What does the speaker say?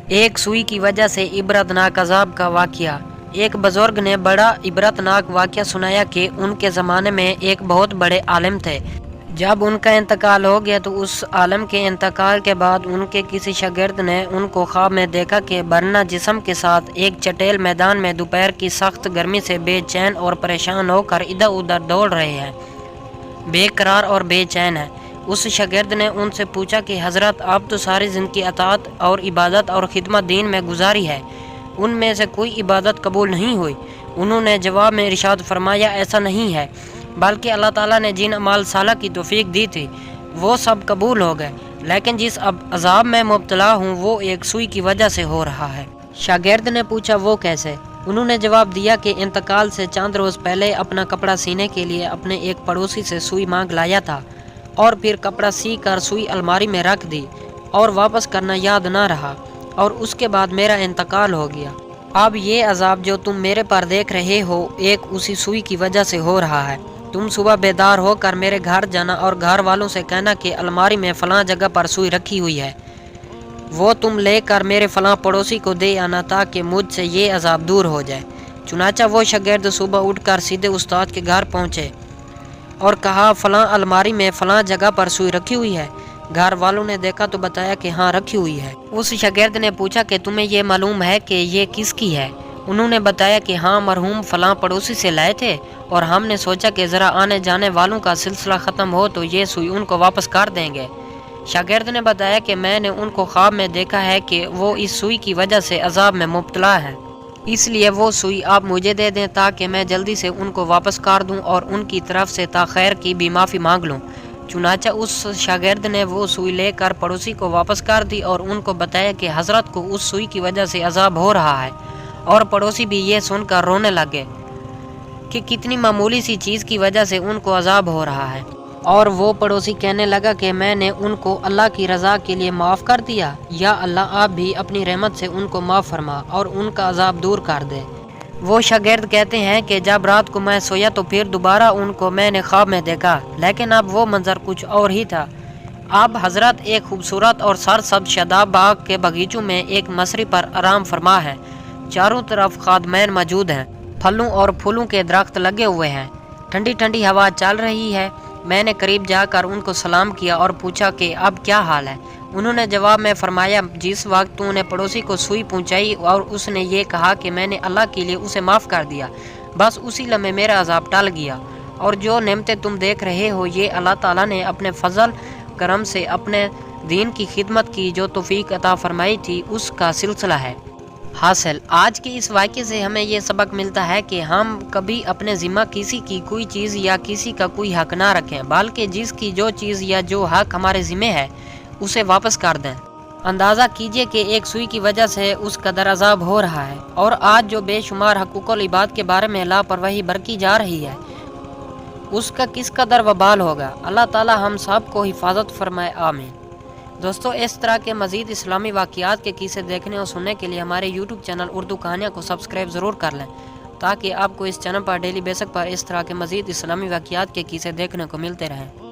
ایک سوئی کی وجہ سے عبرتناک عذاب کا واقعہ۔ ایک بزرگ نے بڑا عبرتناک واقعہ سنایا کہ ان کے زمانے میں ایک بہت بڑے عالم تھے۔ جب ان کا انتقال ہو گیا تو اس عالم کے انتقال کے بعد ان کے کسی شاگرد نے ان کو خواب میں دیکھا کہ برنہ جسم کے ساتھ ایک چٹیل میدان میں دوپہر کی سخت گرمی سے بے چین اور پریشان ہو کر ادھر ادھر دوڑ رہے ہیں، بے قرار اور بے چین ہیں۔ اس شاگرد نے ان سے پوچھا کہ حضرت، آپ تو ساری زندگی اطاعت اور عبادت اور خدمت دین میں گزاری ہے، ان میں سے کوئی عبادت قبول نہیں ہوئی؟ انہوں نے جواب میں ارشاد فرمایا، ایسا نہیں ہے، بلکہ اللہ تعالیٰ نے جن اعمال صالح کی توفیق دی تھی وہ سب قبول ہو گئے، لیکن جس عذاب میں مبتلا ہوں وہ ایک سوئی کی وجہ سے ہو رہا ہے۔ شاگرد نے پوچھا، وہ کیسے؟ انہوں نے جواب دیا کہ انتقال سے چند روز پہلے اپنا کپڑا سینے کے لیے اپنے ایک پڑوسی سے سوئی مانگ لایا تھا، اور پھر کپڑا سی کر سوئی الماری میں رکھ دی اور واپس کرنا یاد نہ رہا، اور اس کے بعد میرا انتقال ہو گیا۔ اب یہ عذاب جو تم میرے پر دیکھ رہے ہو ایک اسی سوئی کی وجہ سے ہو رہا ہے۔ تم صبح بیدار ہو کر میرے گھر جانا اور گھر والوں سے کہنا کہ الماری میں فلاں جگہ پر سوئی رکھی ہوئی ہے، وہ تم لے کر میرے فلاں پڑوسی کو دے آنا تاکہ مجھ سے یہ عذاب دور ہو جائے۔ چنانچہ وہ شاگرد صبح اٹھ کر سیدھے استاد کے گھر پہنچے اور کہا، فلاں الماری میں فلاں جگہ پر سوئی رکھی ہوئی ہے؟ گھر والوں نے دیکھا تو بتایا کہ ہاں رکھی ہوئی ہے۔ اس شاگرد نے پوچھا کہ تمہیں یہ معلوم ہے کہ یہ کس کی ہے؟ انہوں نے بتایا کہ ہاں، مرحوم فلاں پڑوسی سے لائے تھے، اور ہم نے سوچا کہ ذرا آنے جانے والوں کا سلسلہ ختم ہو تو یہ سوئی ان کو واپس کر دیں گے۔ شاگرد نے بتایا کہ میں نے ان کو خواب میں دیکھا ہے کہ وہ اس سوئی کی وجہ سے عذاب میں مبتلا ہے، اس لیے وہ سوئی آپ مجھے دے دیں تاکہ میں جلدی سے ان کو واپس کر دوں اور ان کی طرف سے تاخیر کی بھی معافی مانگ لوں۔ چنانچہ اس شاگرد نے وہ سوئی لے کر پڑوسی کو واپس کر دی اور ان کو بتایا کہ حضرت کو اس سوئی کی وجہ سے عذاب ہو رہا ہے، اور پڑوسی بھی یہ سن کر رونے لگے کہ کتنی معمولی سی چیز کی وجہ سے ان کو عذاب ہو رہا ہے، اور وہ پڑوسی کہنے لگا کہ میں نے ان کو اللہ کی رضا کے لیے معاف کر دیا، یا اللہ آپ بھی اپنی رحمت سے ان کو معاف فرما اور ان کا عذاب دور کر دے۔ وہ شاگرد کہتے ہیں کہ جب رات کو میں سویا تو پھر دوبارہ ان کو میں نے خواب میں دیکھا، لیکن اب وہ منظر کچھ اور ہی تھا۔ اب حضرت ایک خوبصورت اور سرسبز شاداب باغ کے باغیچوں میں ایک مصری پر آرام فرما ہے، چاروں طرف خادمین موجود ہیں، پھلوں اور پھولوں کے درخت لگے ہوئے ہیں، ٹھنڈی ٹھنڈی ہوا چل رہی ہے۔ میں نے قریب جا کر ان کو سلام کیا اور پوچھا کہ اب کیا حال ہے؟ انہوں نے جواب میں فرمایا، جس وقت تو نے پڑوسی کو سوئی پہنچائی اور اس نے یہ کہا کہ میں نے اللہ کے لیے اسے معاف کر دیا، بس اسی لمحے میرا عذاب ٹل گیا، اور جو نعمتیں تم دیکھ رہے ہو یہ اللہ تعالیٰ نے اپنے فضل کرم سے اپنے دین کی خدمت کی جو توفیق عطا فرمائی تھی اس کا سلسلہ ہے۔ حاصل آج کے اس واقعے سے ہمیں یہ سبق ملتا ہے کہ ہم کبھی اپنے ذمہ کسی کی کوئی چیز یا کسی کا کوئی حق نہ رکھیں، بلکہ جس کی جو چیز یا جو حق ہمارے ذمہ ہے اسے واپس کر دیں۔ اندازہ کیجئے کہ ایک سوئی کی وجہ سے اس قدر عذاب ہو رہا ہے، اور آج جو بے شمار حقوق العباد کے بارے میں لاپرواہی برتی جا رہی ہے اس کا کس قدر وبال ہوگا۔ اللہ تعالی ہم سب کو حفاظت فرمائے، آمین۔ دوستو، اس طرح کے مزید اسلامی واقعات کے قصے دیکھنے اور سننے کے لیے ہمارے یوٹیوب چینل اردو کہانیاں کو سبسکرائب ضرور کر لیں، تاکہ آپ کو اس چینل پر ڈیلی بیسک پر اس طرح کے مزید اسلامی واقعات کے قصے دیکھنے کو ملتے رہیں۔